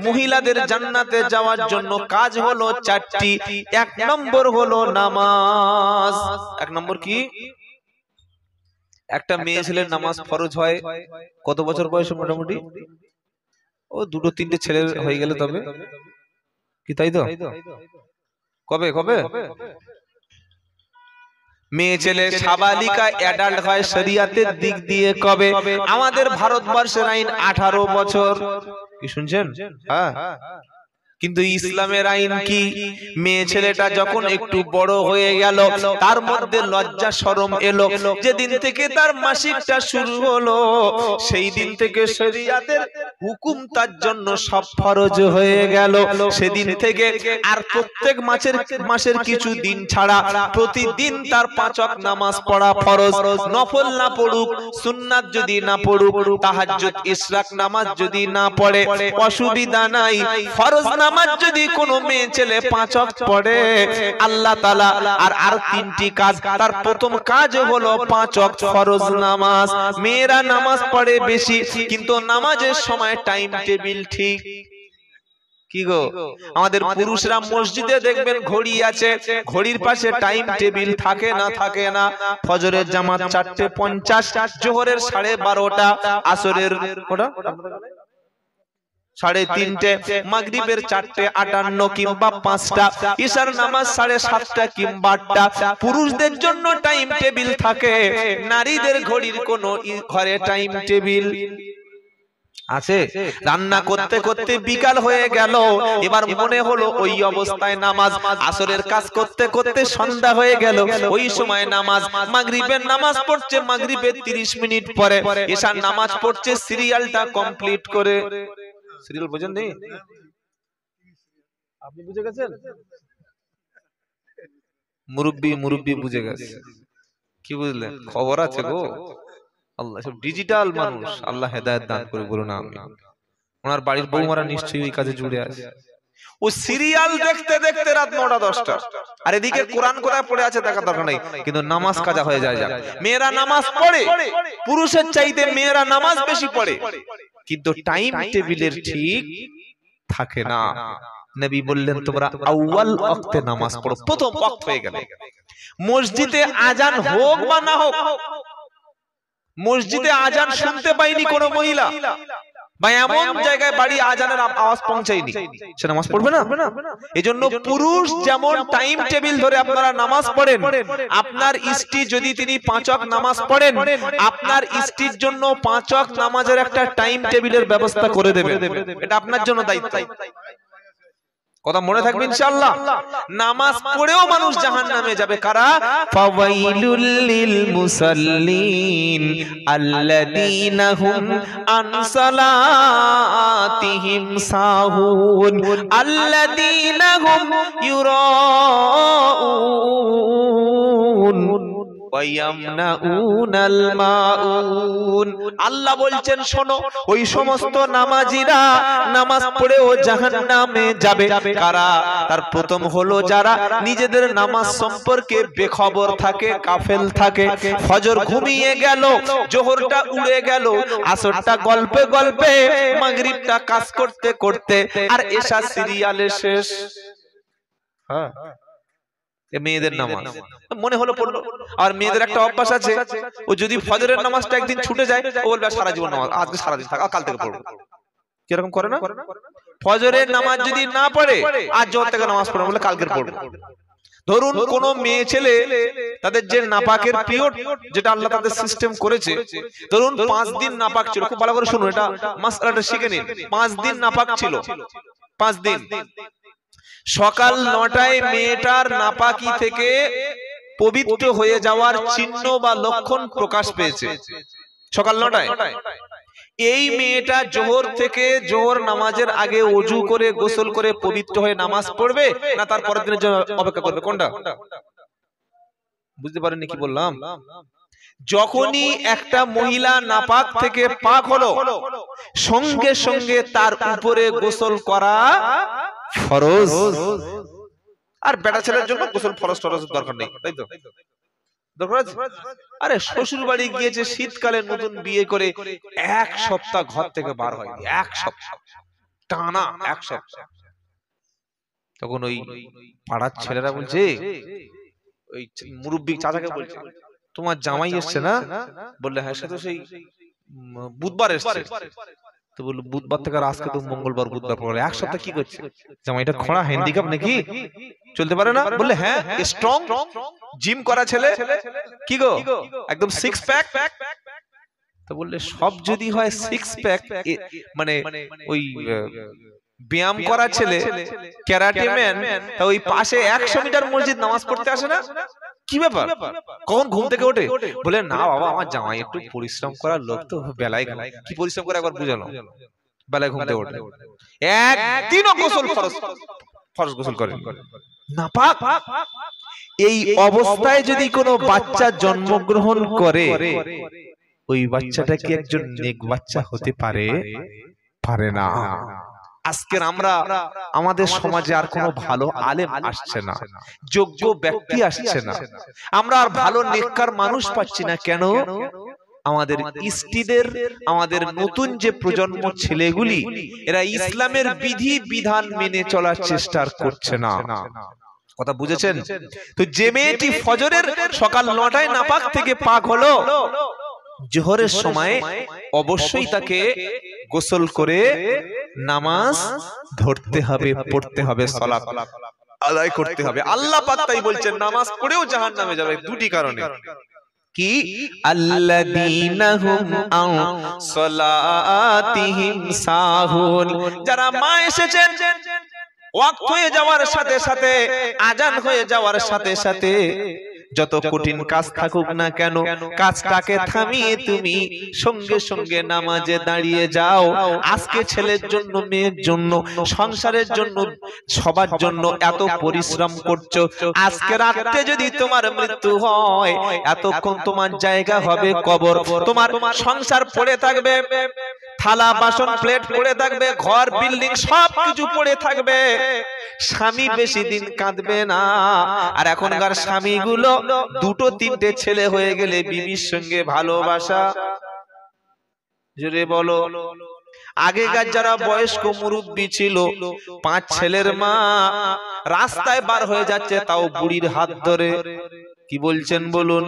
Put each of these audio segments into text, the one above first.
মহিলাদের জান্নাতে যাওয়ার জন্য কাজ হলো চারটি। এক নম্বর হলো নামাজ। এক নম্বর কি? একটা মেয়ে ছেলের নামাজ ফরজ হয় কত বছর বয়সে? মোটামুটি ও দুটো তিনটে ছেলে হয়ে গেলে তবে কি, তাই তো? কবে কবে মেয়ে ছেলে সাবালিকা অ্যাডাল্ট হয় শরিয়াতের দিক দিয়ে কবে? আমাদের ভারতবর্ষের আইন 18 বছর। কি শুনছেন? হ্যাঁ, কিন্তু ইসলামের আইন কি? মেয়ে ছেলেটা যখন একটু বড় হয়ে গেল, তার মধ্যে লজ্জা শরম এলো, যেদিন থেকে তার মাসিকটা শুরু হলো সেই দিন থেকে শরিয়াতের হুকুম তার জন্য সব ফরজ হয়ে গেল। সেদিন থেকে আর প্রত্যেক মাসের কিছু দিন ছাড়া প্রতিদিন তার 5 ওয়াক্ত নামাজ পড়া ফরজ। নফল না পড়ুক, সুন্নাত যদি না পড়ুক, তাহাজ্জুদ ইশরাক নামাজ যদি না পড়ে অসুবিধা নাই। ফরজ নামাজ যদি কোনো মেয়ে ছেলে 5 ওয়াক্ত পড়ে, আল্লাহ তাআলা আর তিনটি কাজ। তার প্রথম কাজ হলো 5 ওয়াক্ত ফরজ নামাজ। মেয়েরা নামাজ পড়ে বেশি, কিন্তু নামাজের সময় টাইম টেবিল ঠিক। কি গো, আমাদের পুরুষরা মসজিদে দেখবেন ঘড়ি আছে, ঘড়ির পাশে টাইম টেবিল থাকে না? থাকে না। ফজরের জামাত 4:50, জোহরের 12:30, আসরের ওটা 3:30, মাগরিবের 4:58 কিংবা 5টা, ইশার নামাজ 7:30 কিংবা 8টা। পুরুষদের জন্য টাইম টেবিল থাকে, নারীদের ঘড়ির কোনো ঘরে টাইম টেবিল আছে? রান্না করতে করতে বিকাল হয়ে গেল, এবার মনে হলো ওই অবস্থায় নামাজ। আসরের কাজ করতে করতে সন্ধ্যা হয়ে গেল, ওই সময় নামাজ। মাগরিবের নামাজ পড়ছে, মাগরিবের 30 মিনিট পরে এশার নামাজ পড়ছে, সিরিয়ালটা কমপ্লিট করে। সিরিয়াল বুঝেন নি? আপনি বুঝে গেছেন? মুরব্বি বুঝে গেছে। কি বুঝলেন? খবর আছে গো। আল্লাহ সব ডিজিটাল মানুষ, আল্লাহ হেদায়েত দান করে বলুন আমিন। ওনার বাড়ির বৌমারা নিশ্চয়ই ওই কাজে জুড়ে আছে। ও সিরিয়াল দেখতে দেখতে রাত 9টা 10টা, আর এদিকে কোরআন কোথায় পড়ে আছে দেখার দরকার নেই, কিন্তু নামাজ কাজা হয়ে যায়। মেয়েরা নামাজ পড়ে, পুরুষের চাইতে মেয়েরা নামাজ বেশি পড়ে, কিন্তু টাইম টেবিলের ঠিক থাকে না। নবী বললেন তোমরা আউয়াল ওয়াক্তে নামাজ পড়ো, প্রথম ওয়াক্ত হয়ে গেল। মসজিদে আজান হোক বা না হোক, মসজিদে আজান শুনতে পাইনি কোন মহিলা, বা এমন জায়গায় বাড়ি আজানের আওয়াজ পৌঁছায়নি, সে নামাজ পড়বে না। এজন্য পুরুষ যেমন টাইম টেবিল ধরে আপনারা নামাজ পড়েন, আপনার স্ত্রী যদি তিনি 5 ওয়াক্ত নামাজ পড়েন, আপনার স্ত্রীর জন্য 5 ওয়াক্ত নামাজের একটা টাইম টেবিলের ব্যবস্থা করে দেবেন। এটা আপনার জন্য দায়িত্ব। কথা মনে থাকবে ইনশাআল্লাহ। নামাজ পড়েও মানুষ জাহান্নামে যাবে। কারা? ফাওয়াইলুল লিল মুসাল্লিন আল্লাযীনা হুম আন সালাতিহিম সাহুন আল্লাযীনা হুম ইউরাউন ওয়া ইয়ামনাউনাল মাউন। আল্লাহ বলছেন শোনো, ওই সমস্ত নামাজীরা নামাজ পড়েও জাহান্নামে যাবে। কারা? তার প্রথম হলো যারা নিজেদের নামাজ সম্পর্কে বেখবর থাকে, গাফেল থাকে। ফজর ঘুমিয়ে গেল, জোহরটা উড়ে গেল, আসরটা গল্পে গল্পে, মাগরিবটা কাজ করতে করতে, আর এশা সিরিয়ালে শেষ। হ্যাঁ, মেয়েদের নামাজ মনে হলো পড়লো। আর মেয়েদের একটা অভ্যাস আছে, ও যদি ফজরের নামাজটা একদিন ছুটে যায়, ও বলবে সারা জীবন নামাজ, আজকে সারাদিন থাক, কাল থেকে পড়বো। কিরকম করে না? ফজরের নামাজ যদি না পড়ে, আজ জোহর থেকে নামাজ পড়বে, বলে কালকের পড়বো। ধরুন কোন মেয়ে ছেলে, তাদের যে নাপাকের পিরিয়ড যেটা আল্লাহ তাদের সিস্টেম করেছে, ধরুন 5 দিন নাপাক ছিল। খুব ভালো করে শুনুন, এটা মাসআলাটা শিখে নিন। 5 দিন নাপাক ছিল, 5 দিন। সকাল 9টায় মেয়েটার নাপাকি থেকে পবিত্র হয়ে যাওয়ার চিহ্ন বা লক্ষণ প্রকাশ পেয়েছে, সকাল 9টায়। এই মেয়েটা জোহর থেকে, জোহর নামাজের আগে ওযু করে গোসল করে পবিত্র হয়ে নামাজ পড়বে, না তার পরের দিনের জন্য অপেক্ষা করবে? কোনটা? বুঝতে পারেননি কি বললাম? যখনই একটা মহিলা নাপাক থেকে পাক হলো, সঙ্গে সঙ্গে তার উপরে গোসল করা ফরজ। আর বেটা ছেলের জন্য গোসল ফরজ দরকার নেই, তাই তো? আরে শ্বশুর বাড়ি গিয়েছে শীতকালে, নতুন বিয়ে করে 1 সপ্তাহ ঘর থেকে বার হয়নি, 1 সপ্তাহ। টানা এক সপ্তাহ। তখন ওই পাড়ার ছেলেরা বলছে, ওই মুরব্বী চাচাকে বলছে, তোমার জামাই এসছে না? বললে হ্যাঁ, সে তো সেই বুধবার এসছে। তো বললো বুধবার থেকে আর আজকে তো মঙ্গলবার, বুধবার পরে এক সপ্তাহ কি করছে? জামাইটা খোঁড়া হ্যান্ডিক্যাপ নাকি, চলতে পারে না? বললে হ্যাঁ, স্ট্রং, জিম করা ছেলে, কি গো একদম সিক্স প্যাক। তো বললে সব যদি হয় সিক্স প্যাক, মানে ওই ব্যায়াম করা ছেলে, ক্যারাটে ম্যান, তা ওই পাশে 100 মিটার মসজিদ নামাজ পড়তে আসে না? কি ব্যাপার, কখন ঘুম থেকে ওঠে? বলে না বাবা, আমার জামাই একটু পরিশ্রম করার লোক তো, বেলায় কি পরিশ্রম করে একবার বুঝালো। বেলায় ঘুম থেকে ওঠে, একদিনও গোসল ফরজ গোসল করে না, পাক। এই অবস্থায় যদি কোনো বাচ্চা জন্মগ্রহণ করে, ওই বাচ্চাটা কি একজন নেক বাচ্চা হতে পারে? পারে না। আজকের আমরা আমাদের সমাজে আর কোনো ভালো আলেম আসছে না, যোগ্য ব্যক্তি আসছে না, আমরা আর ভালো নেককার মানুষ পাচ্ছি না। কেন? আমাদের ইস্টিদের, আমাদের নতুন যে প্রজন্ম ছেলেগুলি, এরা ইসলামের বিধি বিধান মেনে চলার চেষ্টা করছে না। কথা বুঝেছেন তো? যে মেয়েটি ফজরের সকাল 9টায় নাপাক থেকে পাক হলো, জোহরের সময় অবশ্যই তাকে গোসল করে নামাজ ধরতে হবে, পড়তে হবে, সালাত আদায় করতে হবে। আল্লাহ পাক তাই বলছেন, নামাজ পড়েও জাহান্নামে যাবে দুটি কারণে। কি? আল্লাযীনা হুম আন সালাতিহিম সাহুন। যারা মা এসেছেন, ওয়াক্ত হয়ে যাওয়ার সাথে সাথে, আজান হয়ে যাওয়ার সাথে সাথে, যত কঠিন কাজ থাকুক না কেন, কাজটাকে থামিয়ে তুমি সঙ্গে সঙ্গে নামাজে দাঁড়িয়ে যাও। আজকে ছেলের জন্য, মেয়ের জন্য, সংসারের জন্য, সবার জন্য এত পরিশ্রম করছো, আজকে রাতে যদি তোমার মৃত্যু হয়, এতক্ষণ তোমার জায়গা হবে কবর। তোমার সংসার পড়ে থাকবে, থালা বাসন প্লেট পড়ে থাকবে, ঘর বিল্ডিং সবকিছু পড়ে থাকবে, স্বামী বেশি দিন কাঁদবে না। আর এখনকার স্বামীগুলো দুটো তিনটে ছেলে হয়ে গেলে বিবির সঙ্গে ভালোবাসা, জোরে বলো। আগেকার যারা বয়স্ক মুরব্বী ছিল, 5 ছেলের মা রাস্তায় বার হয়ে যাচ্ছে, তাও বুড়ির হাত ধরে। কি বলছেন বলুন?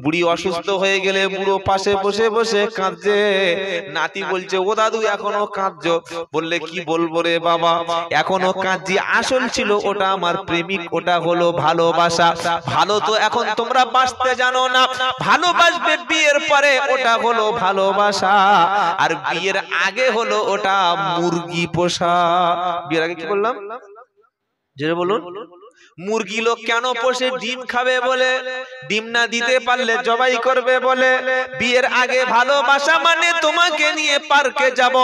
বুড়ি অসুস্থ হয়ে গেলে বুড়ো পাশে বসে বসে কাঁদছে। নাতি বলছে, ও দাদু এখনো কাঁদছো? বললে কি বলবো রে বাবা, এখনো কাঁদছি। আসল ছিল ওটা আমার প্রেমিক, ওটা হলো ভালোবাসা। ভালো তো এখন তোমরা বাসতে জানো না, ভালোবাসবে বিয়ের পরে, ওটা হলো ভালোবাসা। আর বিয়ের আগে হলো ওটা মুরগি পোষা। বিয়ের আগে কি বললাম? যেটা বলুন, মুরগি লোক কেন পোষে? ডিম খাবে বলে, ডিম না দিতে পারলে জবাই করবে বলে। বিয়ের আগে ভালোবাসা মানে তোমাকে নিয়ে পার্কে যাব,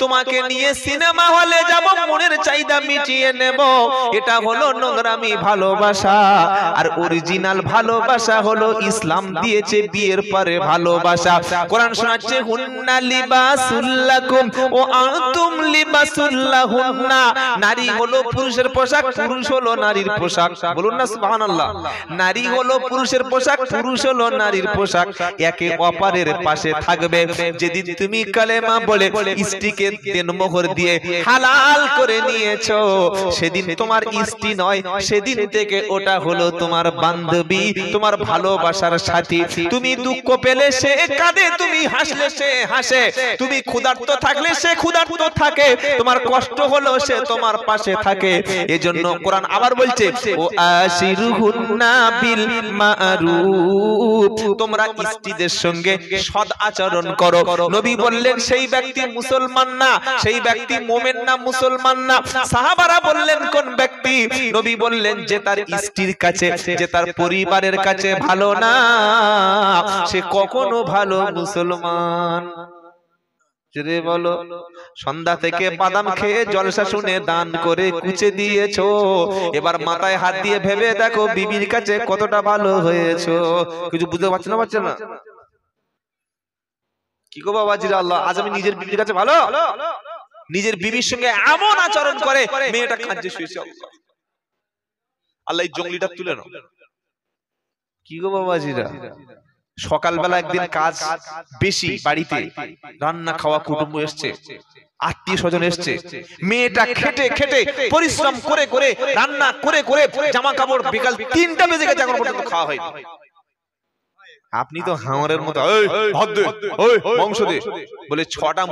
তোমাকে নিয়ে সিনেমা হলে যাব, মনের চাহিদা মিটিয়ে নেব, এটা হলো নোংরামি ভালোবাসা। আর অরিজিনাল ভালোবাসা হলো ইসলাম দিয়েছে বিয়ের পরে ভালোবাসা। কোরআন শোনাচ্ছে, হুন্না লিবাসুল লাকুম ওয়া আনতুম লিবাসুল লাহুন্না। নারী হলো পুরুষের পোশাক, পুরুষ হলো নারীর পোশাক। বলুন না সুবহানাল্লাহ। নারী হলো পুরুষের পোশাক, পুরুষ হলো নারীর পোশাক, একে অপরের পাশে থাকবে। যেদিন তুমি কালেমা বলে স্ত্রীকে দেনমোহর দিয়ে হালাল করে নিয়েছো, সেদিন তোমার স্ত্রী নয়, সেদিন থেকে ওটা হলো তোমার বান্ধবী, তোমার ভালোবাসার সাথী। তুমি দুঃখ পেলে সে কাঁদে, তুমি হাসলে সে হাসে, তুমি ক্ষুধার্ত থাকলে সে ক্ষুধার্ত থাকে, তোমার কষ্ট হলো সে তোমার পাশে থাকে। এজন্য কোরআন আবার বলছে, ও আশিরুহুন্না বিল মারুফ, তোমরা স্ত্রীদের সঙ্গে সৎ আচরণ করো। নবী বললেন, সেই ব্যক্তি মুসলমান না, সেই ব্যক্তি মুমিন না, মুসলমান না। সাহাবারা বললেন, কোন ব্যক্তি? নবী বললেন, যে তার স্ত্রীর কাছে, যে তার পরিবারের কাছে ভালো না, সে কখনো ভালো মুসলমান। জোরে বলো। সন্ধ্যা থেকে বাদাম খেয়ে জলসা শুনে দান করে কুচে দিয়েছো, এবার মাথায় হাত দিয়ে ভেবে দেখো বিবির কাছে কতটা ভালো হয়েছো। কিছু বুঝতে পারছো না? পারছো না? কি গো বাবাজিরা, আল্লাহ আজ আমি নিজের বিবির কাছে ভালো, নিজের বিবির সঙ্গে এমন আচরণ করে মেয়েটা কাঁদছে শুয়েছে, আল্লাহ এই জঙ্গলিটা তুলে নাও। কি গো বাবাজিরা, সকালবেলা একদিন কাজ বেশি, বাড়িতে রান্না খাওয়া কুটুম্ব এসছে, আত্মীয় স্বজন এসছে, মেয়েটা খেটে খেটে পরিশ্রম করে করে রান্না করে করে জামা কাপড় বিকাল 3টা বেজে গেছে, এখন পর্যন্ত খাওয়া হয়নি। আপনি তো হাওরের মতো ভাত দে, মাংস দে বলে 6টা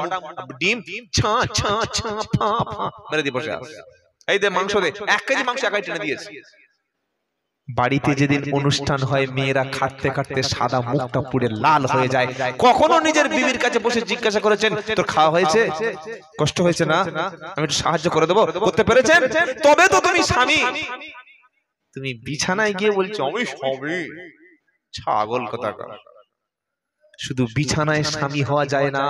ডিম ছা ছা ছা ফা ফা মেরে দিয়ে বসে আছে, এই দে মাংস দে, 1 কেজি মাংস একাই টেনে দিয়েছে। বাড়িতে যেদিন অনুষ্ঠান হয় মেয়েরা খাটতে খাটতে সাদা মুখটা পুড়ে লাল হয়ে যায়। কখনো নিজের বিবির কাছে বসে জিজ্ঞাসা করেছেন তোর খাওয়া হয়েছে, কষ্ট হয়েছে না, আমি একটু সাহায্য করে দেবো, করতে পেরেছেন? তবে তো তুমি স্বামী। তুমি বিছানায় গিয়ে বলছো আমি স্বামী, ছাগল কোথাকার। শুধু বিছানায় স্বামী হওয়া যায় না,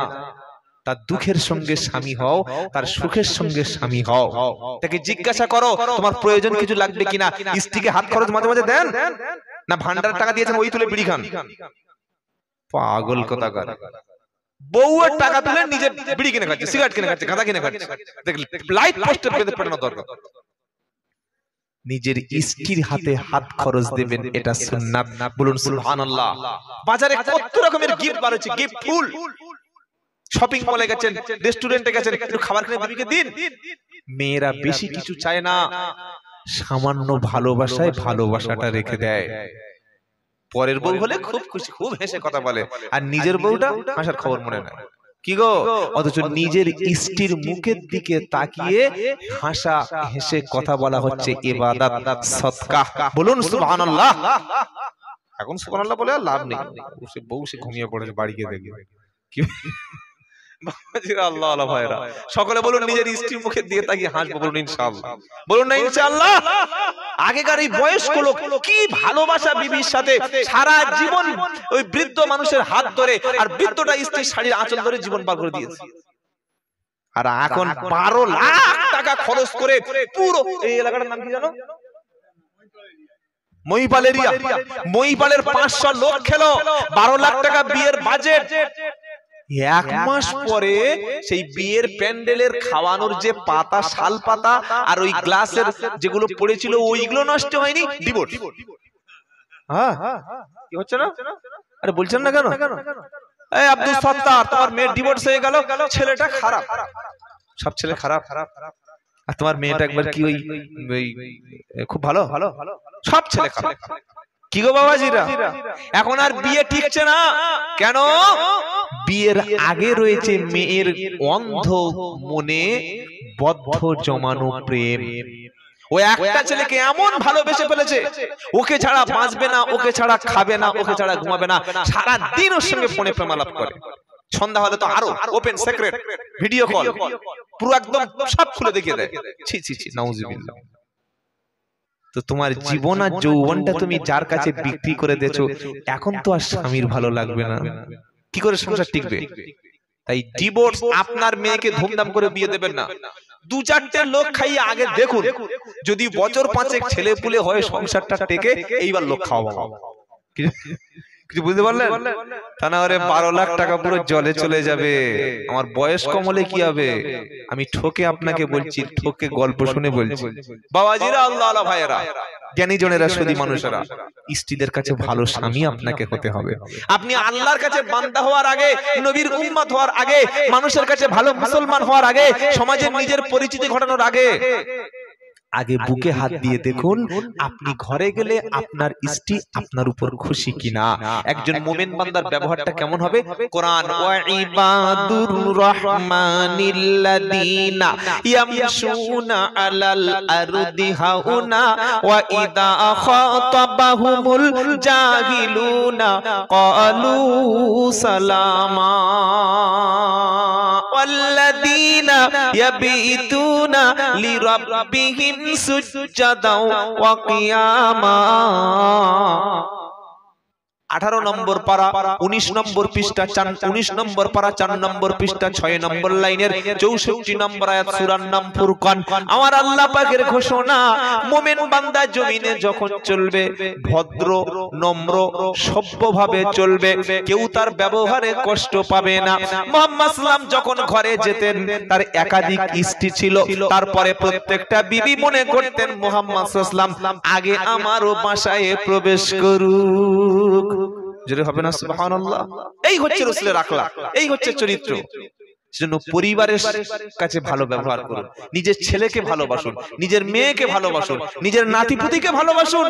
তার দুঃখের সঙ্গে স্বামী হও, তার সুখের সঙ্গে স্বামী হও। তাকে জিজ্ঞাসা করো তোমার প্রয়োজন কিছু লাগবে কিনা, স্ত্রীকে হাত খরচ মাঝে মাঝে দেন না, ভান্ডার টাকা দিয়েছেন ওই তুলে বিড়ি খান, পাগল কোথাকার। বউয়ের টাকা তুলে নিজে বিড়ি কিনে খাচ্ছে, সিগারেট কিনে খাচ্ছে, গাঁজা কিনে খাচ্ছে, দেখলে লাইট পোস্টে বেঁধে পাঠানো দরকার। নিজের স্ত্রীর হাতে হাত খরচ দেবেন, এটা সুন্নাত। বলুন সুবহানাল্লাহ। বাজারে কত রকমের গিফট বার হচ্ছে, গিফট ফুল। শপিং মলে গেছেন, রেস্টুরেন্টে গেছেন, একটু খাবার কিনে বিবিকে দিন। মেয়েরা বেশি কিছু চায় না, সামান্য ভালোবাসায় ভালোবাসাটা রেখে দেয়। পরের বউ হলে খুব খুশি, খুব হেসে কথা বলে, আর নিজের বউটা হাসার খবর মনে নাই। কি গো, অথচ নিজের স্ত্রীর মুখের দিকে তাকিয়ে হাসা হেসে কথা বলা হচ্ছে ইবাদত, সদকাহ। বলুন সুবহানাল্লাহ। এখন সুবহানাল্লাহ বলে আর লাভ নেই, বউ সে ঘুমিয়ে পড়েছে, বাড়ি গিয়ে দেখবে কি। আল্লাহ আল্লাহ ভাইরা সকলে বলুন নিজের স্ত্রীর মুখের দিকে তাকিয়ে হাসবো, বলুন ইনশাআল্লাহ। বলুন না ইনশাআল্লাহ। আগেকার এই বয়স্ক লোক কি ভালোবাসা বিবির সাথে, সারা জীবন ওই বৃদ্ধ মানুষের হাত ধরে, আর বৃদ্ধটা স্ত্রীর শাড়ির আঁচল ধরে জীবন পার করে দিয়েছে। আর এখন 12 লাখ টাকা খরচ করে পুরো এই এলাকাটার নাম কি জানো, মহিপাল এরিয়া, মহিপালের 500 লোক খেলো, 12 লাখ টাকা বিয়ের বাজেট। 1 মাস পরে সেই বিয়ের প্যান্ডেলের খাওয়ানোর যে পাতা, শাল পাতা আর ওই গ্লাসের যেগুলো পড়েছিল ওইগুলো নষ্ট হয়নি, ডিভোর্স। হ্যাঁ কি হচ্ছে না, আরে বলছেন না কেন? এই আব্দুল সত্তার, তোমার মেয়ের ডিভোর্স হয়ে গেল, ছেলেটা খারাপ, সব ছেলে খারাপ, আর তোমার মেয়েটা একবার কি ওই খুব ভালো, সব ছেলে খারাপ। কি গো বাবাজিরা, এখন আর বিয়ে টিকছে না কেন? বিয়ের আগে রয়েছে মেয়ের অন্ধ মনে বদ্ধ জমানো প্রেম। ও একটা ছেলেকে এমন ভালোবেসে ফেলেছে, ওকে ছাড়া বাঁচবে না, ওকে ছাড়া খাবে না, ওকে ছাড়া ঘুমাবে না, সারা দিন ওর সঙ্গে ফোনে প্রেমালাপ করে। সন্ধ্যা হলে তো আরো ওপেন সিক্রেট ভিডিও কল, পুরো একদম সব খুলে দেখিয়ে দেয়। ছি ছি ছি, নাউজুবিল্লাহ। তো তোমার জীবন আর যৌবনটা তুমি যার কাছে বিক্রি করে দিয়েছো, এখন তো আর স্বামীর ভালো লাগবে না, কি করে সংসার টিকবে? তাই ডিভোর্স, আপনার মেয়েকে ধুমধাম করে বিয়ে দেবেন না, 2-4টে লোক খাইয়ে আগে দেখুন, যদি বছর 5 ছেলে পুলে হয় সংসারটা টেকে, এইবার লোক খাওয়াবো। কিছু বুঝতে পারলেন? তা না হলে 12 লাখ টাকা পুরো জলে চলে যাবে। আমার বয়স কম হলে কি হবে? আমি ঠকে আপনাকে বলছি, ঠকে গল্প শুনে বলছি। বাবাজিরা, আল্লাহ আল্লাহ ভাইয়েরা, জ্ঞানী জনেরা, সদী মানুষেরা, স্ত্রীদের কাছে ভালো স্বামী আপনাকে হতে হবে। আপনি আল্লাহর কাছে বান্দা হওয়ার আগে, নবীর উম্মত হওয়ার আগে, মানুষের কাছে ভালো মুসলমান হওয়ার আগে, সমাজে নিজের পরিচিতি ঘটানোর আগে বুকে হাত দিয়ে দেখুন আপনি ঘরে গেলে আপনার স্ত্রী আপনার উপর খুশি কিনা। একজন মুমিন বান্দার ব্যবহারটা কেমন হবে? কোরআন, ওয়া ইবাদুর রাহমানিল্লাযীনা ইয়ামশুনা আলাল আরদি হাউনা ওয়া ইযা খাতাবাহুমুল জাহিলুনা ক্বালু সালামা ওয়াল্লাযীনা ইয়াবিতুনা লিরাব্বিহিম সুজদাও ওয়া কিয়ামা। 18 নম্বর পারা 19 নম্বর পৃষ্ঠা 19 নম্বর পারা 4 নম্বর পৃষ্ঠা 6 নম্বর লাইনের 64 নম্বর আয়াত সূরার নাম ফুরকান। আমার আল্লাহ পাকের ঘোষণা, মুমিন বান্দা জমিনে যখন চলবে ভদ্র নম্র সভ্যভাবে চলবে, কেউ তার ব্যবহারে কষ্ট পাবে না। মুহাম্মদ সাল্লাম যখন ঘরে যেতেন, তার একাধিক স্ত্রী ছিল, তারপরে প্রত্যেকটা বিবি মনে করতেন মুহাম্মদ সাল্লাল্লাহু আলাইহি ওয়াসাল্লাম আগে আমারও বাসায় প্রবেশ করুক। জোরে হবে না সুবহানাল্লাহ? এই হচ্ছে রাসূলের আখলাক, এই হচ্ছে চরিত্র। সেজন্য পরিবারের কাছে ভালো ব্যবহার করুন, নিজের ছেলেকে ভালোবাসুন, নিজের মেয়েকে ভালোবাসুন, নিজের নাতিপুতিকে ভালোবাসুন।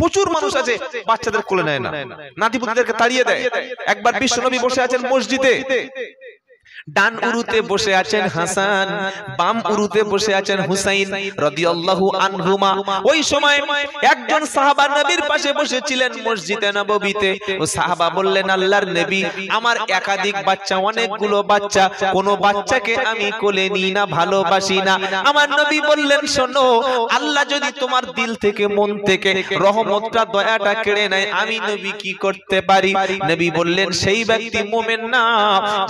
প্রচুর মানুষ আছে বাচ্চাদের কোলে নেয় না, নাতিপুতিদেরকে তাড়িয়ে দেয়। একবার বিশ্বনবী বসে আছেন মসজিদে, ডান উরুতে বসে আছেন হাসান, বাম উরুতে বসে আছেন হুসাইন রাদিয়াল্লাহু আনহুমা। ওই সময় একজন সাহাবা নবীর পাশে বসেছিলেন মসজিদে নববীতে। ও সাহাবা বললেন, আল্লাহর নবী, আমার একাধিক বাচ্চা, অনেকগুলো বাচ্চা, কোন বাচ্চাকে আমি কোলে নিই না, ভালোবাসি না। আমার নবী বললেন, শোনো, আল্লাহ যদি তোমার দিল থেকে, মন থেকে রহমতটা, দয়াটা কেড়ে নেয়, আমি নবী কি করতে পারি? নবী বললেন, সেই ব্যক্তি মুমিন না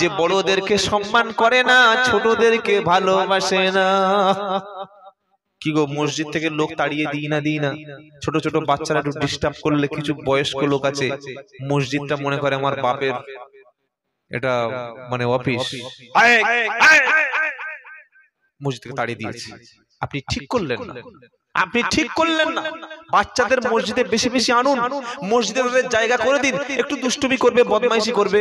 যে বড়দেরকে সম্মান করে না, ছোটদেরকে ভালোবাসে না। কি গো, মসজিদ থেকে লোক তাড়িয়ে দিই না, ছোট ছোট বাচ্চারা একটু ডিস্টার্ব করলে, কিছু বয়স্ক লোক আছে মসজিদটা মনে করে আমার বাপের এটা মানে অফিস, মসজিদ থেকে তাড়িয়ে দিয়েছে। আপনি ঠিক করলেন না, আপনি ঠিক করলেন না। বাচ্চাদের মসজিদে বেশি বেশি আনুন, মসজিদে তাদের জায়গা করে দিন। একটু দুষ্টুমি করবে, বদমাইশি করবে,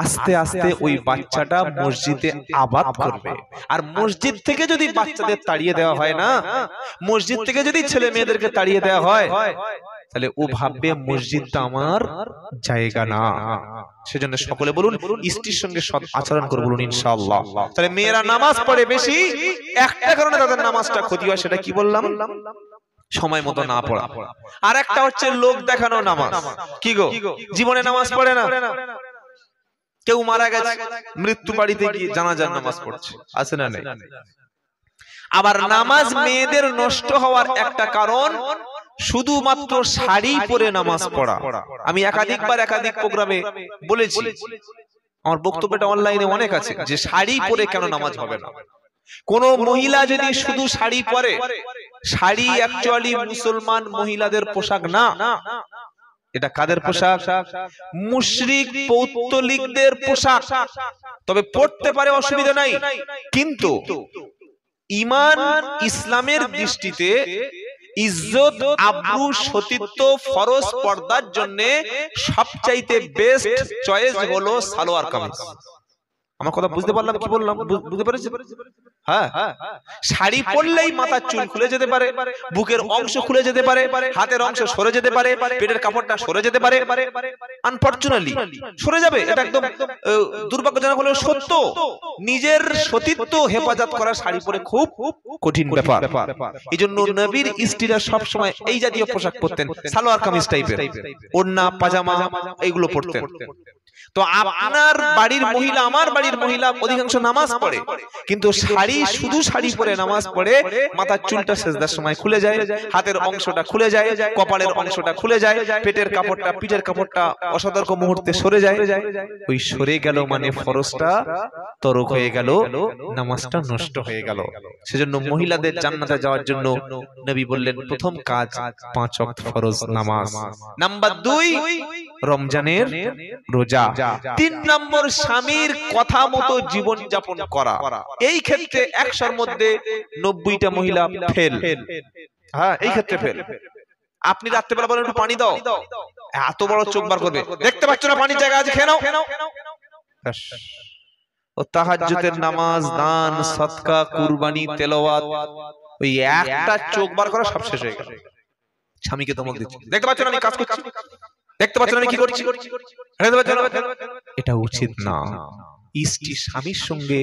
আস্তে আস্তে ওই বাচ্চাটা মসজিদে আবাদ করবে। আর মসজিদ থেকে যদি বাচ্চাদের তাড়িয়ে দেওয়া হয় না, মসজিদ থেকে যদি ছেলে মেয়েদেরকে তাড়িয়ে দেওয়া হয়, তাহলে ও ভাববে মসজিদটা আমার জায়গা না। সেজন্য সকলে বলুন, স্ত্রীর সঙ্গে সৎ আচরণ করে বলুন ইনশাআল্লাহ। তাহলে মেয়েরা নামাজ পড়ে বেশি, একটা কারণে তাদের নামাজটা ক্ষতি হয়, সেটা কি বললাম? সময় মতো না পড়া। আর একটা হচ্ছে লোক দেখানো নামাজ। কি গো, জীবনে নামাজ পড়ে না, কেউ মারা গেছে, মৃত্যু বাড়িতে গিয়ে জানাজার নামাজ পড়ছে, আছে না নেই? আবার নামাজ মেয়েদের নষ্ট হওয়ার একটা কারণ শুধুমাত্র শাড়ি পরে নামাজ পড়া। আমি একাধিকবার একাধিক প্রোগ্রামে বলেছি, আমার বক্তব্যটা অনলাইনে অনেক আছে, যে শাড়ি পরে কেন নামাজ হবে না। কোন মহিলা যদি শুধু শাড়ি পরে, শাড়ি অ্যাকচুয়ালি মুসলমান মহিলাদের পোশাক না, এটা কাদের পোশাক? মুশরিক পৌত্তলিকদের পোশাক। তবে পড়তে পারে, অসুবিধা নাই, কিন্তু ঈমান ইসলামের দৃষ্টিতে ইজ্জত, আব্রু, সতীত্ব, ফরজ পর্দার জন্য সবচাইতে বেস্ট চয়েস হলো সালোয়ার কামিজ। আমার কথা বুঝতে পারলাম? কি বললাম বুঝতে পেরেছেন? হ্যাঁ, শাড়ি পরলেই মাথার চুল খুলে যেতে পারে, বুকের অংশ খুলে যেতে পারে, হাতের অংশ সরে যেতে পারে, পেটের কাপড়টা সরে যেতে পারে, আনফরচুনেটলি সরে যাবে। এটা একদম দুর্ভাগ্যজনক হলেও সত্য। নিজের সতীত্ব হেফাজত করা শাড়ি পরে খুব কঠিন ব্যাপার। এই জন্য নবীর স্ত্রীরা সবসময় এই জাতীয় পোশাক পরতেন, সালোয়ার কামিজ টাইপের, ওড়না, পাজামা এইগুলো পরতেন। তো আপনার বাড়ির মহিলা, আমার বাড়ির মহিলা অধিকাংশ নামাজ পড়ে, কিন্তু শাড়ি, শুধু শাড়ি পরে নামাজ পড়ে, মাথার চুলটা সেজদার সময় খুলে যায়, হাতের অংশটা খুলে যায়, কপালের অংশটা খুলে যায়, পেটের কাপড়টা, পিঠের কাপড়টা অসতর্ক মুহূর্তে সরে যায়। ওই সরে গেল মানে ফরজটা তরক হয়ে গেল, নামাজটা নষ্ট হয়ে গেল। সেজন্য মহিলাদের জান্নাতে যাওয়ার জন্য নবী বললেন, প্রথম কাজ 5 ওয়াক্ত ফরজ নামাজ। নাম্বার 2 রমজানের রোজা। 3 নম্বর স্বামীর কথা মতো জীবন যাপন করা। এই ক্ষেত্রে 100-র মধ্যে 90টা মহিলা ফেল। হ্যাঁ, এই ক্ষেত্রে ফেল। আপনি রাত্রেবেলা বলেন একটু পানি দাও, এত বড় চোখ বার করবে, দেখতে পাচ্ছ না পানির জায়গা আছে, খেয়ে নাও। ও তাহাজ্জুদের নামাজ, দান, সদকা, কুরবানি, তেলাওয়াত, ওই একটা চোখ বার করা সব শেষ হয়ে গেল। স্বামীকে ধমক দিচ্ছি, দেখতে পাচ্ছ না আমি কাজ করছি, দেখতে পাচ্ছ না আমি কি করছি, এটা উচিত না। স্ত্রী স্বামীর সঙ্গে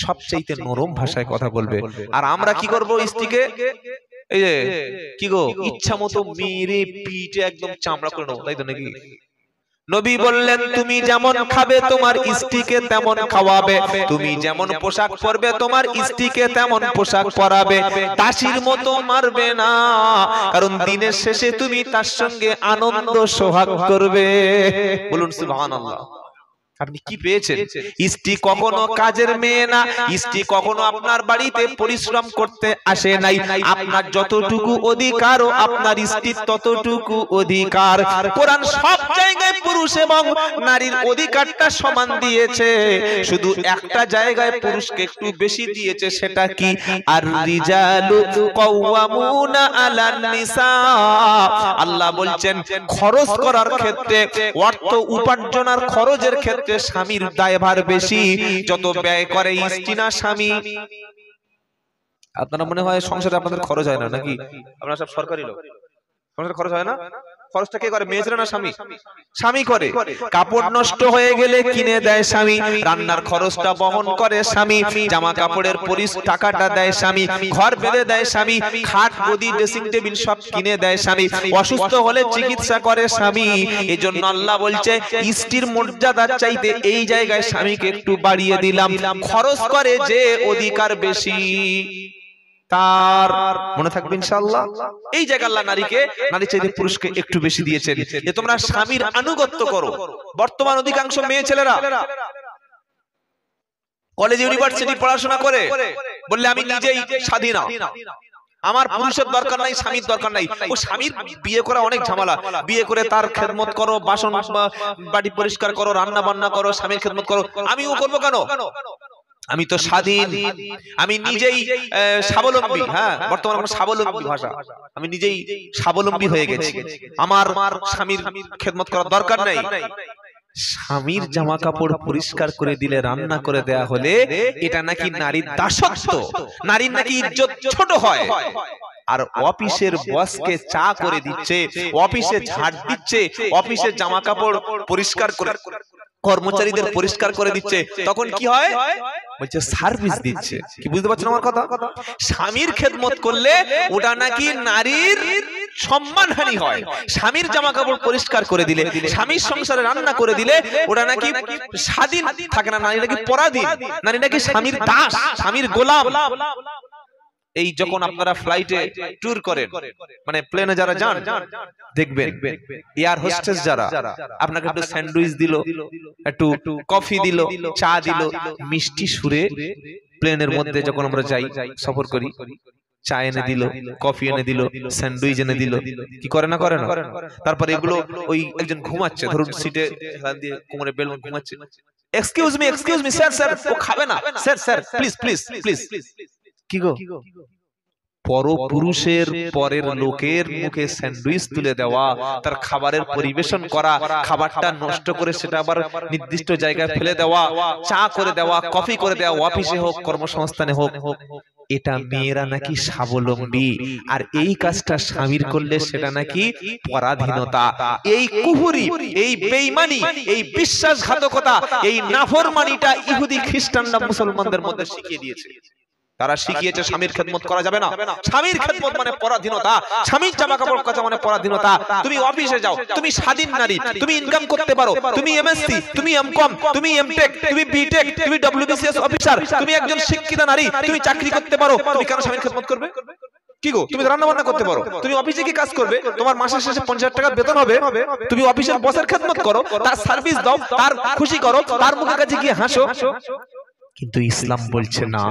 সবচাইতে নরম ভাষায় কথা বলবে। আর আমরা কি করব? স্ত্রীকে এই যে কি গো, ইচ্ছা মতো মেরে পিটে একদম চামড়া করে নেবো, তাই তো নাকি? নবী বললেন, তুমি যেমন খাবে তোমার স্ত্রীকে তেমন খাওয়াবে, তুমি যেমন পোশাক পরবে তোমার স্ত্রীকে তেমন পোশাক পরাবে, দাসীর মতো মারবে না, কারণ দিনের শেষে তুমি তার সঙ্গে আনন্দ সোহাগ করবে। বলুন সুবহানাল্লাহ। আপনি কি পেয়েছেন? স্ত্রী কখনো কাজের মেয়ে না, স্ত্রী কখনো আপনার বাড়িতে পরিশ্রম করতে আসে নাই। আপনার যতটুকু অধিকার আপনার স্ত্রীর ততটুকু অধিকার। কোরআন সব জায়গায় পুরুষ এবং নারীর অধিকারটা সমান দিয়েছে, শুধু একটা জায়গায় পুরুষকে একটু বেশি দিয়েছে, সেটা কি? আর রিজালু কাওয়ামুনা আলান নিসা। আল্লাহ বলছেন খরচ করার ক্ষেত্রে, অর্থ উপার্জনের খরচের ক্ষেত্রে স্বামীর দায়ভার বেশি। যত ব্যয় করে স্ত্রী না স্বামী। আপনারা মনে হয় সংসারে আপনাদের খরচ হয় না নাকি? আপনারা সব সরকারি লোক, সংসারে খরচ হয় না? খরচটা কে করে? মেয়ে ছেলে না স্বামী? স্বামী করে। কাপড় নষ্ট হয়ে গেলে কিনে দেয় স্বামী, রান্নার খরচটা বহন করে স্বামী, জামা কাপড়ের টাকাটা দেয় স্বামী, ঘর বেঁধে দেয় স্বামী, খাট গদি ড্রেসিং টেবিল সব কিনে দেয় স্বামী, অসুস্থ হলে চিকিৎসা করে স্বামী। এজন্য আল্লাহ বলছে স্ত্রীর মর্যাদার চাইতে এই জায়গায় স্বামীকে একটু বাড়িয়ে দিলাম। খরচ করে যে অধিকার বেশি তার, মনে থাকবে ইনশাআল্লাহ। এই জায়গা আল্লাহ নারী চাইতে পুরুষকে একটু বেশি দিয়েছেন, যে তোমরা স্বামীর আনুগত্য করো। বর্তমান অধিকাংশ মেয়ে ছেলেরা কলেজ ইউনিভার্সিটি পড়াশোনা করে বললে আমি নিজেই স্বাধীন, আমার পুরুষের দরকার নাই, স্বামীর দরকার নাই। ও স্বামীর বিয়ে করা অনেক ঝামেলা, বিয়ে করে তার খেদমত করো, বাসন বাড়ি পরিষ্কার করো, রান্না বান্না করো, স্বামীর খেদমত করো। আমিও করবো কেন? আমি তো স্বাধীন, আমি নিজেই স্বাবলম্বী। হ্যাঁ, বর্তমানে স্বাবলম্বী ভাষা, আমি নিজেই স্বাবলম্বী হয়ে গেছি, আমার স্বামীর খেদমত করার দরকার নাই। স্বামীর জামা কাপড় পরিষ্কার করে দিলে, রান্না করে দেয়া হলে এটা নাকি নারীর দাসত্ব, নারীর নাকি ইজ্জত ছোট হয়। আর অফিসের বসকে চা করে দিচ্ছে, অফিসে ঝাড় দিচ্ছে, অফিসের জামা কাপড় পরিষ্কার করে কর্মচারীদের পরিষ্কার করে দিচ্ছে, তখন কি হয়? বলছে সার্ভিস দিচ্ছে। কি বুঝতে পারছেন আমার কথা? স্বামীর খেদমত করলে ওটা নাকি নারীর সম্মানহানি হয়। স্বামীর জামা কাপড় পরিষ্কার করে দিলে, স্বামীর সংসারে রান্না করে দিলে ওটা নাকি স্বাধীন থাকে না, নারী নাকি পরাধীন, নারী নাকি স্বামীর দাস, স্বামীর গোলাম। এই যখন আপনারা ফ্লাইটে ট্যুর করেন, মানে প্লেনে যারা যান, দেখবেন এয়ার হোস্টেস যারা আপনাকে একটু স্যান্ডউইচ দিল, একটু কফি দিল, চা দিল, মিষ্টি সুরে প্লেনের মধ্যে যখন আমরা যাই, সফর করি, চা এনে দিল, কফি এনে দিল, স্যান্ডউইচ এনে দিল, কি করে না করে না? তারপরে এগুলো ওই একজন ঘুমাচ্ছে, ধরুন সিটে দিয়ে কোমরে বেল ঘুমাচ্ছে, এক্সকিউজ মি স্যার, স্যার ও খাবে না, sir sir please please please. কি গো, পরপুরুষের পরের লোকের মুখে স্যান্ডউইচ তুলে দেওয়া, তার খাবারের পরিবেশন করা, খাবারটা নষ্ট করে সেটা আবার নির্দিষ্ট জায়গায় ফেলে দেওয়া, চা করে দেওয়া, কফি করে দেওয়া, অফিসে হোক কর্মসংস্থানে হোক, এটা মেয়েরা নাকি স্বাবলম্বী। আর এই কাজটা স্বামীর করলে সেটা নাকি পরাধীনতা। এই কুহুরি, এই বেঈমানি, এই বিশ্বাসঘাতকতা, এই নাফরমানিটা ইহুদি খ্রিস্টানরা মুসলমানদের মধ্যে শিখিয়ে দিয়েছে। তারা শিখিয়েছে স্বামীর খেদমত করা যাবে না, স্বামীর খেদমত মানে পরাধীনতা, স্বামীর জামা কাপড় কাচা মানে পরাধীনতা। তুমি অফিসে যাও, তুমি স্বাধীন নারী, তুমি ইনকাম করতে পারো, তুমি এমএসসি, তুমি এমকম, তুমি এমটেক, তুমি বিটেক, তুমি ডব্লিউবিসিএস অফিসার, তুমি একজন শিক্ষিত নারী, তুমি চাকরি করতে পারো, তুমি কেন স্বামীর খেদমত করবে? কি গো, তুমি রান্না বান্না করতে পারো, তুমি অফিসে কি কাজ করবে, তোমার মাসের শেষে 50,000 টাকা বেতন হবে, তুমি অফিসের বসের খেদমত করো, তার সার্ভিস দাও, তার খুশি করো, তার মুখের কাছে গিয়ে হাসো। কিন্তু ইসলাম বলছে না।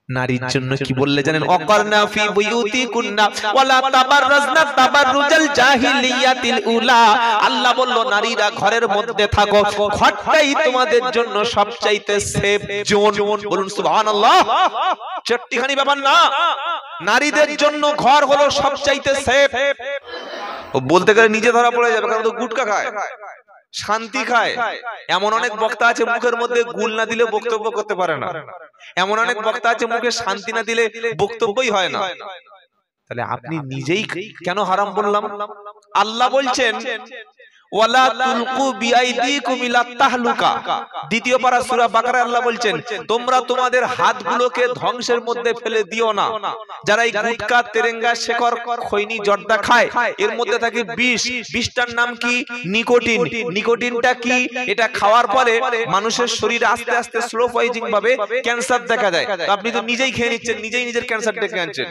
নারীর জন্য কি বললে জানেন? অকরনা ফি বুয়ুতিকুন্না ওয়ালা তাবাররাজনা তাবাররুজাল জাহিলিয়াতিল উলা। আল্লাহ বলল নারীরা ঘরের মধ্যে থাকো, ঘরটাই তোমাদের জন্য সবচাইতে সেফ জোন। বলুন সুবহানাল্লাহ। চট্টিখানি ব্যাপার না, নারীদের জন্য ঘর হলো সবচাইতে সেফ। ও বলতে গেলে নিজে ধরা পড়ে যাবে, কারণ তো গুটকা খায়, শান্তি খায়। এমন অনেক বক্তা আছে মুখের মধ্যে গুল না দিলে বক্তব্য করতে পারে না, এমন অনেক বক্তা আছে মুখে শান্তি না দিলে বক্তব্যই হয় না। তাহলে আপনি নিজেই কেন হারাম বললাম? আল্লাহ বলছেন ওয়ালা তুলকু বিআইদিকুম ইলা তাহলুকা। দ্বিতীয় পারা সূরা বাকারায় আল্লাহ বলছেন তোমরা তোমাদের হাতগুলোকে ধ্বংসের মধ্যে ফেলে দিও না। যারা এই গুটকা, তেরেঙ্গা, শেকর, খৈনি, জর্দা খায়, এর মধ্যে থাকে বিষ। বিষটার নাম কি? নিকোটিন। নিকোটিনটা কি? এটা খাওয়ার পরে মানুষের শরীরে আস্তে আস্তে স্লো পয়জিং ভাবে ক্যান্সার দেখা যায়। আপনি তো নিজেই খেয়ে নিচ্ছেন, নিজেই নিজের ক্যান্সার ডেকে আনছেন।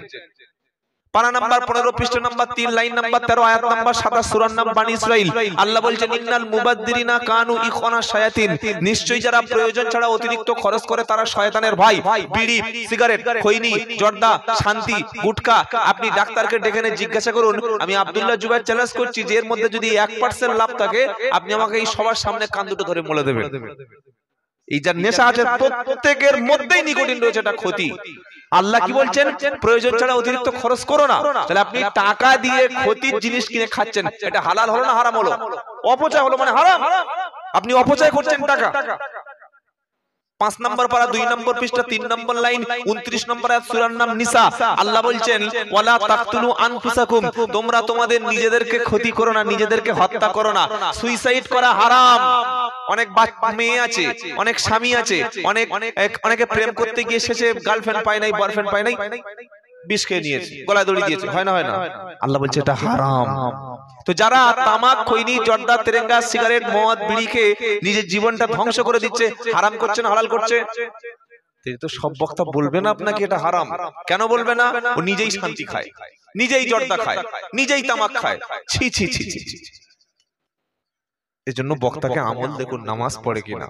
পারা নাম্বার 15 পৃষ্ঠা নাম্বার 3 লাইন নাম্বার 13 আয়াত নাম্বার 27 সূরার নাম বানী ইসরাইল। আল্লাহ বলছেন ইন্নাল মুবাদদিরিনা কানু ইখওয়ানা শায়াতিন, নিশ্চয়ই যারা প্রয়োজন ছাড়া অতিরিক্ত খরচ করে তারা শয়তানের ভাই। বিড়ি, সিগারেট, খৈনি, জর্দা, শান্তি, গুটকা, আপনি ডাক্তারকে ডেকে এনে জিজ্ঞাসা করুন, আমি আব্দুল্লাহ জুবায়ের চ্যালেঞ্জ করছি যে এর মধ্যে যদি 1% লাভ থাকে আপনি আমাকে এই সবার সামনে কান দুটো ধরে বলে দেবেন এই যার নেশা আছে প্রত্যেকের মধ্যেই নিকোটিন রয়েছে, এটা ক্ষতি। আল্লাহ কি বলছেন? প্রয়োজন ছাড়া অতিরিক্ত খরচ করো না। তাহলে আপনি টাকা দিয়ে ক্ষতির জিনিস কিনে খাচ্ছেন, এটা হালাল হলো না হারাম হলো? অপচয় হলো, মানে হারাম। আপনি অপচয় করছেন টাকা। 5 নম্বর পারা 2 নম্বর পৃষ্ঠা 3 নম্বর লাইন 29 নম্বর আয়াত সূরার নাম নিসা। আল্লাহ বলছেন ওয়ালা তাকতুলু আনফুসাকুম, তোমরা তোমাদের নিজেদেরকে ক্ষতি করো না, নিজেদেরকে হত্যা করো না। সুইসাইড করা হারাম। অনেক মেয়ে আছে, অনেক স্বামী আছে, অনেকে প্রেম করতে গিয়ে শেষে গার্লফ্রেন্ড পায় নাই, বয়ফ্রেন্ড পায় নাই, বিষ খেয়ে নিয়েছে, গলায় দড়ি দিয়েছে। হয় না? হয় না? আল্লাহ বলছে এটা হারাম। তো যারা তামাক, খৈনি, জর্দা, তেরেঙ্গা, সিগারেট, মদ, বিড়ি খেয়ে নিজের জীবনটা ধ্বংস করে দিচ্ছে, হারাম করছে না হালাল করছে? তো সব বক্তা বলবে না আপনাকে এটা হারাম। কেন বলবে না? ও নিজেই শান্তি খায়, নিজেই জর্দা খায়, নিজেই তামাক খায়। ছি ছি ছি ছি। এজন্য বক্তাকে আমল দেখুন, নামাজ পড়ে কিনা,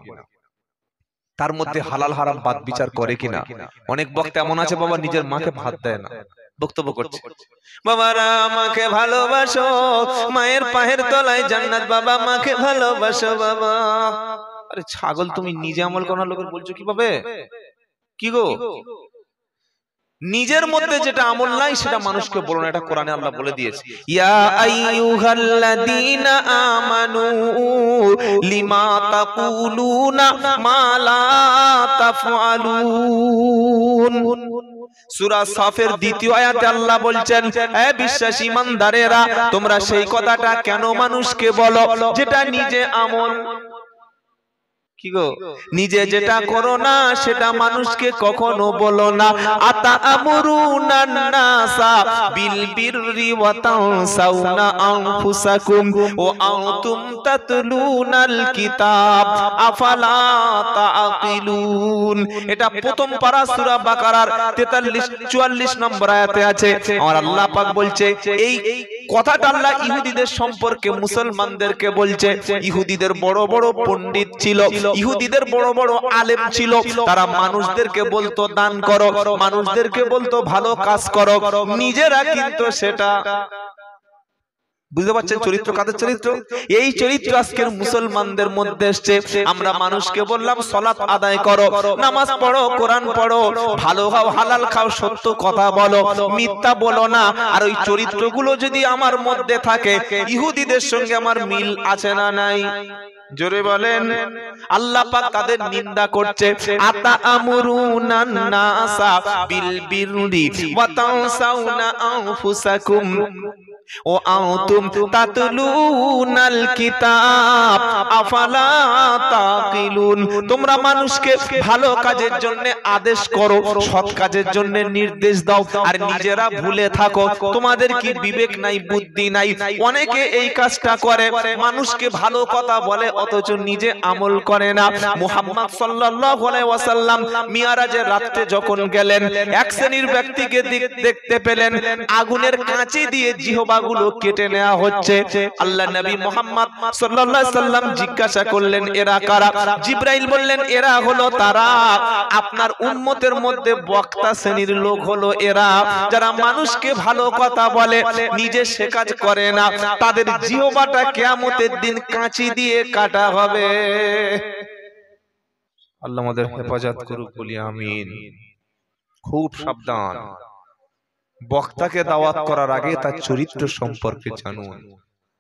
তার মধ্যে হালাল হারাম বাদ বিচার করে কিনা। অনেক বক্তা এমন আছে বাবা নিজের মাকে ভাত দেয় না, বক্তব্য করছে বাবারা আমাকে ভালোবাসো, মায়ের পায়ের তলায় জান্নাত, বাবা মাকে ভালোবাসো বাবা। আরে ছাগল, তুমি নিজে আমল করার লোকের বলছো কিভাবে? কি গো, নিজের মধ্যে যেটা আমল নাই সেটা মানুষকে বলো না, এটা কোরআনে আল্লাহ বলে দিয়েছে। ইয়া আইয়ুহাল্লাযীনা আমানু লিমা তাকুলুনা মা লা তাফআলুন। সূরা সাফের 2য় আয়াতে আল্লাহ বলছেন হে বিশ্বাসী ইমানদারেরা, তোমরা সেই কথাটা কেন মানুষকে বলো যেটা নিজে আমল। কি গো, নিজে যেটা করো না সেটা মানুষকে কখনো বলো না। আতা আমরুনান নাসা বিল বিররি ওয়া তানসাউনা আনফুসাকুম ওয়া আনতুম তাতলুনাল কিতাব আফালা তাআকিলুন। এটা প্রথম পারা সূরা বাকারার 44 নম্বর আয়াতে আছে। আর আল্লাহ পাক বলছে এই কথাটা আল্লাহ ইহুদিদের সম্পর্কে মুসলমানদেরকে বলছে। ইহুদিদের বড় বড় পণ্ডিত ছিল, ইহুদিদের বড় বড় আলেম ছিল, তারা মানুষদেরকে বলতো দান করো, মানুষদেরকে বলতো ভালো কাজ করো, নিজেরা কিন্তু সেটা বুঝতে পারছেন চরিত্র কাদের চরিত্র? এই চরিত্র আজকের মুসলমানদের মধ্যে এসেছে। আমরা মানুষকে বললাম সালাত আদায় করো, নামাজ পড়ো, কোরআন পড়ো, ভালো খাও, হালাল খাও, সত্য কথা বলো, মিথ্যা বলো না। আর ওই চরিত্রগুলো যদি আমার মধ্যে থাকে, ইহুদিদের সঙ্গে আমার মিল আছে না নাই? জোরে বলেন। আল্লাহ পাক তাদের নিন্দা করছে। আতা আমরুনান নাসা বিল বিররি ওয়া তানসাউনা আনফুসাকুম ও আনতুম তাতলুনাল কিতাব আফালা তাকিলুন। তোমরা মানুষকে ভালো কাজের জন্য আদেশ করো, সৎ কাজের জন্য নির্দেশ দাও, আর নিজেরা ভুলে থাকো। তোমাদের কি বিবেক নাই, বুদ্ধি নাই? অনেকে এই কাজটা করে, মানুষকে ভালো কথা বলে অথচ নিজে আমল করে না। মুহাম্মদ সাল্লাল্লাহু আলাইহি ওয়াসাল্লাম মিরাজের রাতে যখন গেলেন, এক শ্রেণীর ব্যক্তিকে দেখতে পেলেন আগুনের কাঁচি দিয়ে জিহবা গুলো কেটে নেওয়া হচ্ছে। আল্লাহ নবী মুহাম্মদ সাল্লাল্লাহু আলাইহি সাল্লাম জিজ্ঞাসা করলেন এরা কারা? জিবরাইল বললেন এরা হলো তারা, আপনার উম্মতের মধ্যে বক্তা শ্রেণীর লোক হলো এরা, যারা মানুষকে ভালো কথা বলে, নিজে সে কাজ করে না। তাদের জিহ্বাটা কিয়ামতের দিন কাঁচি দিয়ে কাটা হবে। আল্লাহ আমাদের হেফাজত করুক, বলি আমিন। খুব সাবধান, বক্তাকে দাওয়াত করার আগে তার চরিত্র সম্পর্কে জানুন,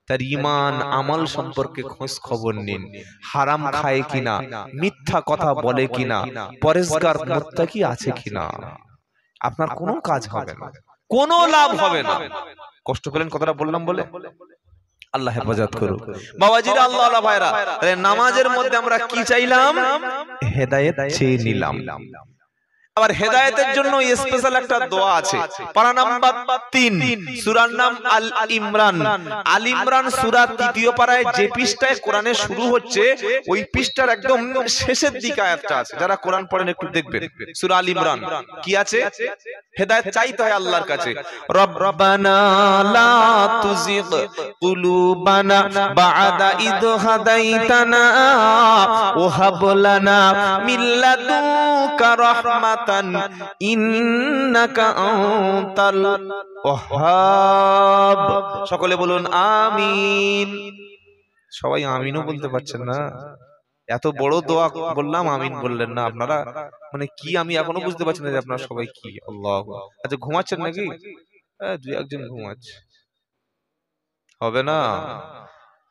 তার ঈমান আমল সম্পর্কে খোঁজ খবর নিন। হারাম খায় কিনা, মিথ্যা কথা বলে কিনা, পরেশগার মুত্তাকি আছে কিনা, আপনার কোনো কাজ হবে না, কোনো লাভ হবে না। কষ্ট পেলেন কথাটা বললাম বলে? আল্লাহ হেফাজত করুক। বাবাজিরা, আল্লাহ আল্লাহ ভাইরা, নামাজের মধ্যে আমরা কি চাইলাম? হেদায়েত চেয়ে নিলাম। আবার হেদায়েতের জন্য স্পেশাল একটা দোয়া আছে, পারা নাম্বার 3, সূরার নাম আল ইমরান। আল ইমরান সূরা 3 পারায় যে পৃষ্ঠায় কোরআনের শুরু হচ্ছে ওই পৃষ্ঠার একদম শেষের দিকে আয়াতটা আছে। যারা কোরআন পড়েন একটু দেখবেন, সূরা আল ইমরান কি আছে? হেদায়েত চাইতে হয় আল্লাহর কাছে। রব্বানা লা তুজিগ কুলুবানা বা'দা ইদ হাদাইতানা ওয়া হাব লানা মিন লাদুনকা রাহমাতান ইন্নাকা আনতাল ওয়াহ্হাব। সকলে বলুন আমিন। সবাই আমিনও বলতে পারছেন না, এত বড় দোয়া বললাম আমিন বললেন না আপনারা, মানে কি আমি এখনো বুঝতে পারছি না যে আপনারা সবাই কি আল্লাহু। আচ্ছা ঘুমাচ্ছেন নাকি? দুই একজন ঘুমাচ্ছে, হবে না?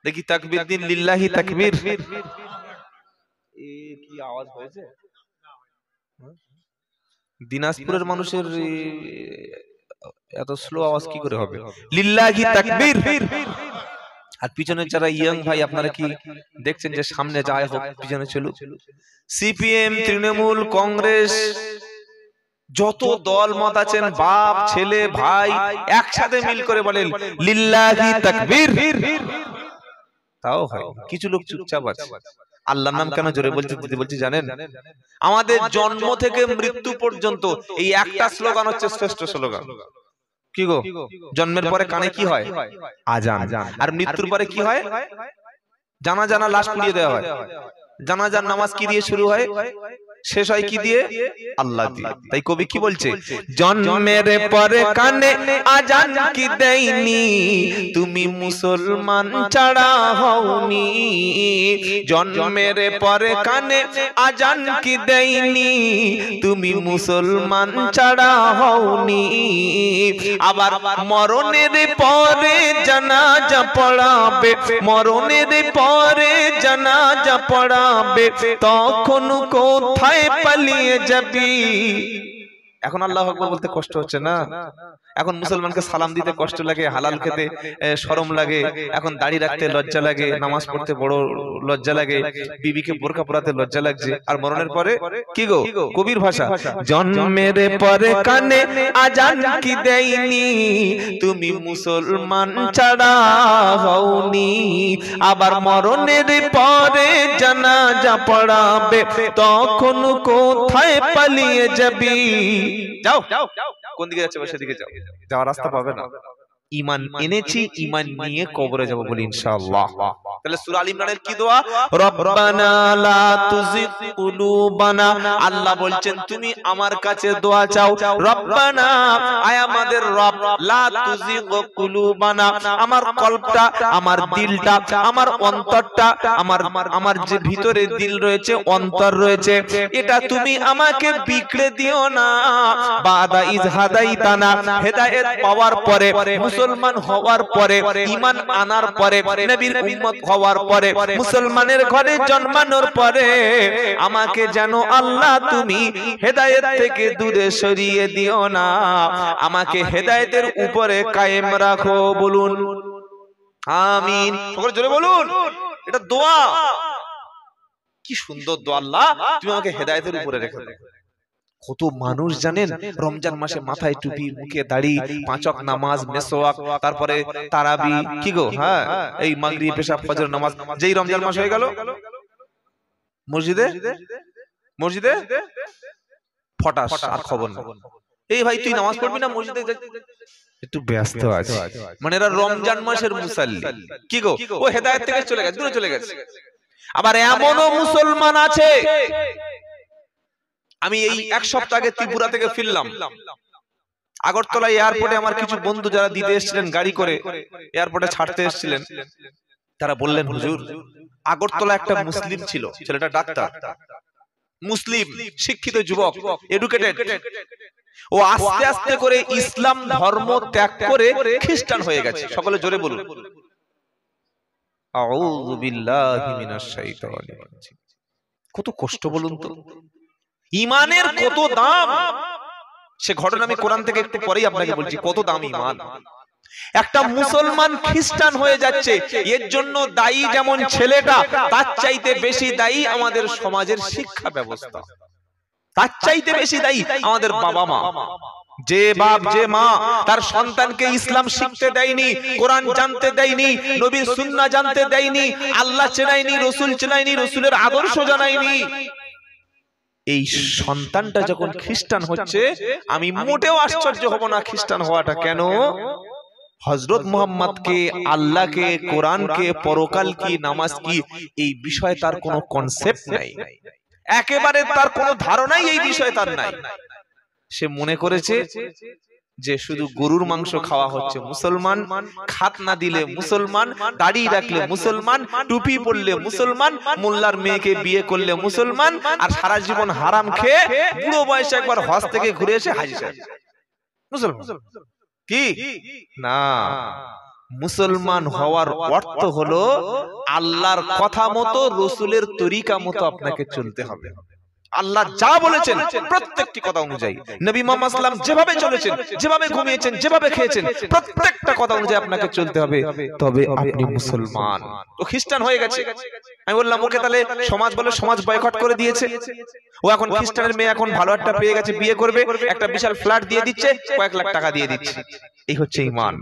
দেখি তাকবীর দিন, লিল্লাহি তাকবীর। কি আওয়াজ হয়েছে? দিনাজপুরের মানুষের এত স্লো আওয়াজ কি করে হবে? লিল্লাহি তাকবীর। আর পিছনে যারা ইয়ং ভাই আপনারা কি দেখছেন যে সামনে যায় হোক পিছনে চলুক। সিপিএম, তৃণমূল, কংগ্রেস, যত দল মত আছেন, বাপ ছেলে ভাই একসাথে মিল করে বলেন লিল্লাহি তাকবীর। তাও হয়, কিছু লোক চুপচাপ আছে। আল্লাহর নাম কেন জোরে বলছি জানেন? আমাদের জন্ম থেকে মৃত্যু পর্যন্ত এই একটা স্লোগান হচ্ছে শ্রেষ্ঠ স্লোগান। কি গো? জন্মের পরে কানে কি হয়? আজান। আর মৃত্যুর পরে কি হয়? জানাজা লাশ পুড়িয়ে দেওয়া হয়। জানাজার নামাজ কি দিয়ে শুরু হয়, শেষ হয় কি দিয়ে? আল্লাহ দিয়ে। তাই কবি কি বলছে? জন্মের পরে কানে আজান কি দেয়নি, তুমি মুসলমান ছাড়া হওনি। জন্মের পরে কানে আজান কি দেয়নি, তুমি মুসলমান ছাড়া হওনি। আবার মরণের পরে জানাজা পড়াবে, মরণের পরে জানাজা পড়াবে, তখন কোথায় পালিয়ে যাবি? এখন আল্লাহু আকবার বলতে কষ্ট হচ্ছে না? এখন মুসলমানকে সালাম দিতে কষ্ট লাগে, হালাল খেতে শরম লাগে, এখন দাড়ি রাখতে লজ্জা লাগে, নামাজ পড়তে বড় লজ্জা লাগে, বিবিকে বোরকা পরাতে লজ্জা লাগছে। আর মরণের পরে কি গো? কবির ভাষা, জন্মের পরে কানে আজান কি দেয়নি, তুমি মুসলমান ছাড়া হওনি। আবার মরণের পরে জানাজা পড়াবে, তখন কোথায় পালিয়ে যাবি? যাও, কোন দিকে যাচ্ছে? সেদিকে যাও, যাওয়ার রাস্তা পাবে না। ঈমান এনেছি, ঈমান নিয়ে কবরে যাব বলি ইনশাআল্লাহ। তাহলে সূরা আল ইমরানের কি দোয়া? রব্বানা লা তুজিগ কুলুবানা। আল্লাহ বলছেন তুমি আমার কাছে দোয়া চাও। রব্বানা, আয় আমাদের রব, লা তুজিগ কুলুবানা, আমার কলবটা, আমার দিলটা, আমার অন্তরটা, আমার যে ভিতরে দিল রয়েছে, অন্তর রয়েছে, এটা তুমি আমাকে বিগড়ে দিও না। বাদা ইজ হাদাইতানা, হেদায়েত পাওয়ার পরে, মুসলমান হওয়ার পরে, ঈমান আনার পরে, নবীর উম্মত হওয়ার পরে, মুসলমানের ঘরে জন্মানোর পরে আমাকে যেন আল্লাহ তুমি হেদায়েত থেকে দূরে সরিয়ে দিও না, আমাকে হেদায়েতের উপরে কায়েম রাখো। বলুন আমিন। সকলে জোরে বলুন। এটা দোয়া, কি সুন্দর দোয়া। আল্লাহ তুমি আমাকে হেদায়েতের উপরে রেখে দাও। কত মানুষ জানেন রমজান মাসে মাথায় টুপি, মুখে দাড়ি, পাঁচ ওয়াক্ত নামাজ, মেসওয়াক, তারপরে তারাবি, কি গো, হ্যাঁ এই মাগরিব, পেশাব, ফজর নামাজ, যেই রমজান মাস হয়ে গেল মসজিদে ফটাস, আর খবর না। এই ভাই তুই নামাজ পড়বি না, মসজিদে একটু ব্যস্ত আছে। মানে এরা রমজান মাসের মুসাল্লি, কি গো, ও হেদায়েত থেকে চলে গেছে, দূরে চলে গেছে। আবার এমনও মুসলমান আছে, আমি এই এক সপ্তাহ আগে ত্রিপুরা থেকে ফিরলাম। আগরতলা এয়ারপোর্টে আমার কিছু বন্ধু যারা দিতে এসেছিলেন গাড়ি করে, এয়ারপোর্টে ছাড়তে এসেছিলেন, তারা বললেন হুজুর, আগরতলা একটা মুসলিম ছিল, ছেলেটা ডাক্তার, মুসলিম, শিক্ষিত যুবক, এডুকেটেড। ও আস্তে আস্তে করে ইসলাম ধর্ম ত্যাগ করে খ্রিস্টান হয়ে গেছে। সকলে জোরে বলুন আউযু বিল্লাহি মিনাশ শাইতানির রাজিম। কত কষ্ট বলুন তো, ঈমানের কত দাম। সে ঘটনা আমি কোরআন থেকে একটু পরেই আপনাকে বলছি, কত দাম ঈমান। একটা মুসলমান খ্রিস্টান হয়ে যাচ্ছে, এর জন্য দায়ী যেমন ছেলেটা, তার চাইতে বেশি দায়ী আমাদের সমাজের শিক্ষা ব্যবস্থা। তার চাইতে বেশি দায়ী আমাদের বাবা মা। যে বাপ যে মা তার সন্তানকে ইসলাম শিখতে দেয়নি, কোরআন জানতে দেয়নি, নবীর সুন্নাহ জানতে দেয়নি, আল্লাহ চেনায়নি, রসুল চেনায়নি, রসুলের আদর্শ জানায়নি, এই সন্তানটা যখন খ্রিস্টান হচ্ছে, আমি মোটেও আশ্চর্য হব না খ্রিস্টান হওয়াটা। কেন? হযরত মুহাম্মদকে, আল্লাহকে, কোরআনকে, পরকাল কি, নামাজ কি, এই বিষয়ে তার কোনো কনসেপ্ট নাই, একেবারে তার কোনো ধারণাই এই বিষয়ে তার নাই। সে মনে করেছে যে শুধু গরুর মাংস খাওয়া হচ্ছে মুসলমান, খাতনা দিলে মুসলমান, দাড়ি রাখলে মুসলমান, টুপি পরলে মুসলমান, মোল্লার মেয়েকে বিয়ে করলে মুসলমান, আর সারা জীবন হারাম খেয়ে বুড়ো বয়সে একবার হজ থেকে ঘুরে এসে হাজি সাহেব মুসলমান। কি না, মুসলমান হওয়ার অর্থ হলো আল্লাহর কথা মতো, রসুলের তরিকা মতো আপনাকে চলতে হবে। আল্লাহ যা বলেছেন প্রত্যেকটি কথা অনুযায়ী, নবী মুহাম্মদ সাল্লাল্লাহু আলাইহি ওয়াসাল্লাম যেভাবে চলেছেন, যেভাবে ঘুমিয়েছেন, যেভাবে খেয়েছেন, প্রত্যেকটা কথা অনুযায়ী আপনাকে চলতে হবে, তবে আপনি মুসলমান। ও খ্রিস্টান হয়ে গেছে। আমি বললাম ওকে তাহলে সমাজ বলে, সমাজ বয়কট করে দিয়েছে। ও এখন খ্রিস্টানের মেয়ে এখন ভালো একটা পেয়ে গেছে, বিয়ে করবে, একটা বিশাল ফ্ল্যাট দিয়ে দিচ্ছে, কয়েক লাখ টাকা দিয়ে দিচ্ছে। এই হচ্ছে ঈমান।